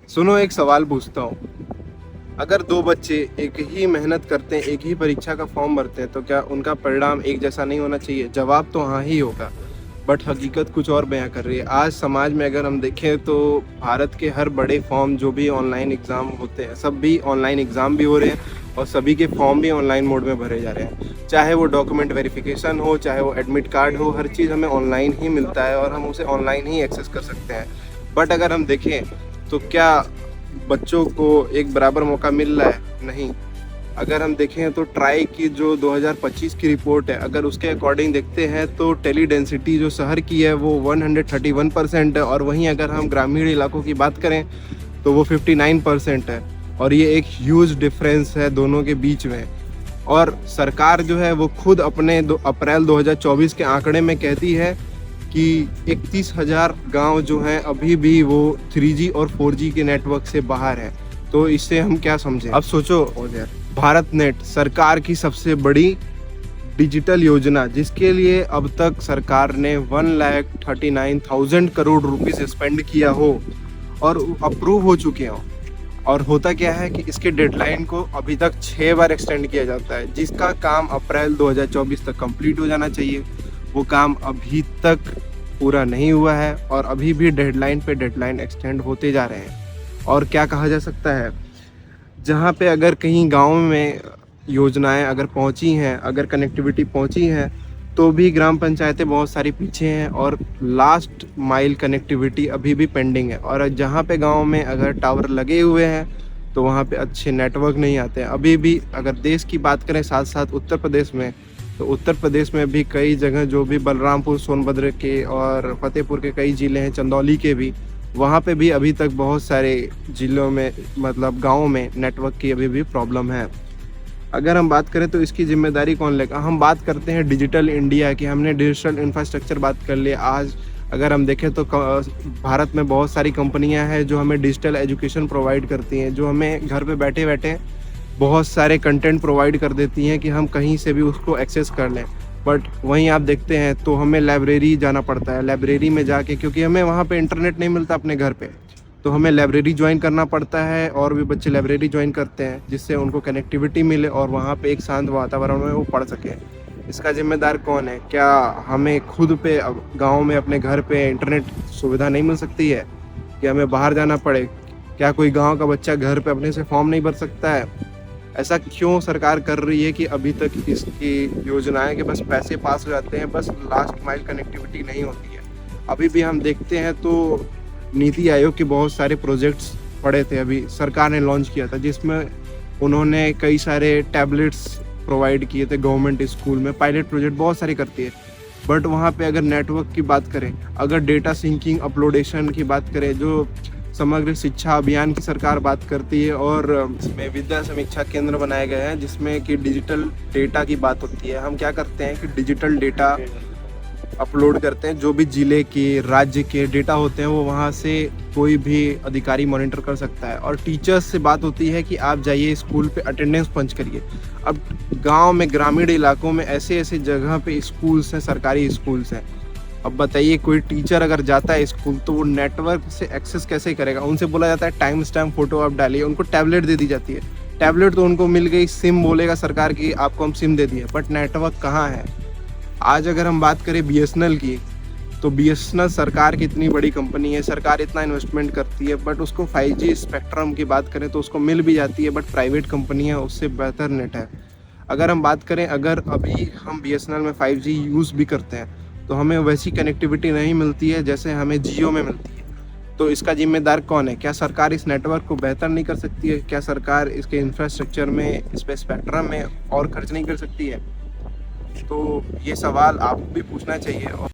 सुनो, एक सवाल पूछता हूँ। अगर दो बच्चे एक ही मेहनत करते हैं, एक ही परीक्षा का फॉर्म भरते हैं, तो क्या उनका परिणाम एक जैसा नहीं होना चाहिए? जवाब तो हाँ ही होगा। बट हकीकत कुछ और बयां कर रही है। आज समाज में अगर हम देखें तो भारत के हर बड़े फॉर्म जो भी ऑनलाइन एग्ज़ाम होते हैं, सब भी ऑनलाइन एग्ज़ाम भी हो रहे हैं और सभी के फॉर्म भी ऑनलाइन मोड में भरे जा रहे हैं। चाहे वो डॉक्यूमेंट वेरिफिकेशन हो, चाहे वो एडमिट कार्ड हो, हर चीज़ हमें ऑनलाइन ही मिलता है और हम उसे ऑनलाइन ही एक्सेस कर सकते हैं। बट अगर हम देखें तो क्या बच्चों को एक बराबर मौका मिल रहा है? नहीं। अगर हम देखें तो ट्राई की जो 2025 की रिपोर्ट है, अगर उसके अकॉर्डिंग देखते हैं तो टेली डेंसिटी जो शहर की है वो 131% है, और वहीं अगर हम ग्रामीण इलाकों की बात करें तो वो 59% है। और ये एक ह्यूज डिफरेंस है दोनों के बीच में। और सरकार जो है वो खुद अपने अप्रैल 2024 के आंकड़े में कहती है कि 31,000 गांव जो हैं अभी भी वो 3G और 4G के नेटवर्क से बाहर है। तो इससे हम क्या समझें? अब सोचो, भारत नेट सरकार की सबसे बड़ी डिजिटल योजना, जिसके लिए अब तक सरकार ने 1,39,000 करोड़ रुपीस स्पेंड किया हो और अप्रूव हो चुके हो। और होता क्या है कि इसके डेडलाइन को अभी तक 6 बार एक्सटेंड किया जाता है, जिसका काम अप्रैल 2024 तक कंप्लीट हो जाना चाहिए। वो काम अभी तक पूरा नहीं हुआ है और अभी भी डेडलाइन पे डेडलाइन एक्सटेंड होते जा रहे हैं। और क्या कहा जा सकता है, जहाँ पे अगर कहीं गांव में योजनाएं अगर पहुंची हैं, अगर कनेक्टिविटी पहुंची है, तो भी ग्राम पंचायतें बहुत सारी पीछे हैं और लास्ट माइल कनेक्टिविटी अभी भी पेंडिंग है। और जहाँ पे गांव में अगर टावर लगे हुए हैं तो वहाँ पे अच्छे नेटवर्क नहीं आते हैं अभी भी। अगर देश की बात करें साथ साथ उत्तर प्रदेश में, तो उत्तर प्रदेश में भी कई जगह जो भी बलरामपुर, सोनभद्र के और फतेहपुर के कई ज़िले हैं, चंदौली के भी, वहाँ पे भी अभी तक बहुत सारे ज़िलों में, मतलब गाँव में नेटवर्क की अभी भी प्रॉब्लम है। अगर हम बात करें तो इसकी जिम्मेदारी कौन लेगा? हम बात करते हैं डिजिटल इंडिया की, हमने डिजिटल इंफ्रास्ट्रक्चर बात कर लिया। आज अगर हम देखें तो भारत में बहुत सारी कंपनियां हैं जो हमें डिजिटल एजुकेशन प्रोवाइड करती हैं, जो हमें घर पे बैठे बैठे बहुत सारे कंटेंट प्रोवाइड कर देती हैं कि हम कहीं से भी उसको एक्सेस कर लें। बट वहीं आप देखते हैं तो हमें लाइब्रेरी जाना पड़ता है। लाइब्रेरी में जाके, क्योंकि हमें वहाँ पे इंटरनेट नहीं मिलता अपने घर पे, तो हमें लाइब्रेरी ज्वाइन करना पड़ता है। और भी बच्चे लाइब्रेरी ज्वाइन करते हैं जिससे उनको कनेक्टिविटी मिले और वहाँ पे एक शांत वातावरण में वो पढ़ सकें। इसका जिम्मेदार कौन है? क्या हमें खुद पे गाँव में अपने घर पे इंटरनेट सुविधा नहीं मिल सकती है कि हमें बाहर जाना पड़े? क्या कोई गाँव का बच्चा घर पे अपने से फॉर्म नहीं भर सकता है? ऐसा क्यों सरकार कर रही है कि अभी तक इसकी योजनाएं के बस पैसे पास हो जाते हैं, बस लास्ट माइल कनेक्टिविटी नहीं होती है? अभी भी हम देखते हैं तो नीति आयोग के बहुत सारे प्रोजेक्ट्स पड़े थे, अभी सरकार ने लॉन्च किया था, जिसमें उन्होंने कई सारे टैबलेट्स प्रोवाइड किए थे गवर्नमेंट स्कूल में। पायलट प्रोजेक्ट बहुत सारे करती है। बट वहाँ पे अगर नेटवर्क की बात करें, अगर डेटा सिंकिंग अपलोडेशन की बात करें, जो समग्र शिक्षा अभियान की सरकार बात करती है, और इसमें विद्या समीक्षा केंद्र बनाए गए हैं जिसमें कि डिजिटल डेटा की बात होती है। हम क्या करते हैं कि डिजिटल डेटा अपलोड करते हैं, जो भी ज़िले के, राज्य के डेटा होते हैं वो वहाँ से कोई भी अधिकारी मॉनिटर कर सकता है। और टीचर्स से बात होती है कि आप जाइए स्कूल पे अटेंडेंस पंच करिए। अब गांव में, ग्रामीण इलाकों में ऐसे ऐसे जगह पे स्कूल्स हैं, सरकारी स्कूल्स हैं। अब बताइए, कोई टीचर अगर जाता है स्कूल तो वो नेटवर्क से एक्सेस कैसे करेगा? उनसे बोला जाता है टाइम स्टैम्प फोटो आप डालिए, उनको टैबलेट दे दी जाती है। टैबलेट तो उनको मिल गई, सिम बोलेगा सरकार की आपको हम सिम दे दिए, बट नेटवर्क कहाँ है? आज अगर हम बात करें BSNL की, तो BSNL सरकार की इतनी बड़ी कंपनी है, सरकार इतना इन्वेस्टमेंट करती है, बट उसको 5G स्पेक्ट्रम की बात करें तो उसको मिल भी जाती है, बट प्राइवेट कंपनी है, उससे बेहतर नेट है। अगर हम बात करें, अगर अभी हम BSNL में 5G यूज़ भी करते हैं तो हमें वैसी कनेक्टिविटी नहीं मिलती है जैसे हमें जियो में मिलती है। तो इसका जिम्मेदार कौन है? क्या सरकार इस नेटवर्क को बेहतर नहीं कर सकती है? क्या सरकार इसके इंफ्रास्ट्रक्चर में, इस पे स्पेक्ट्रम में और खर्च नहीं कर सकती है? तो ये सवाल आपको भी पूछना चाहिए।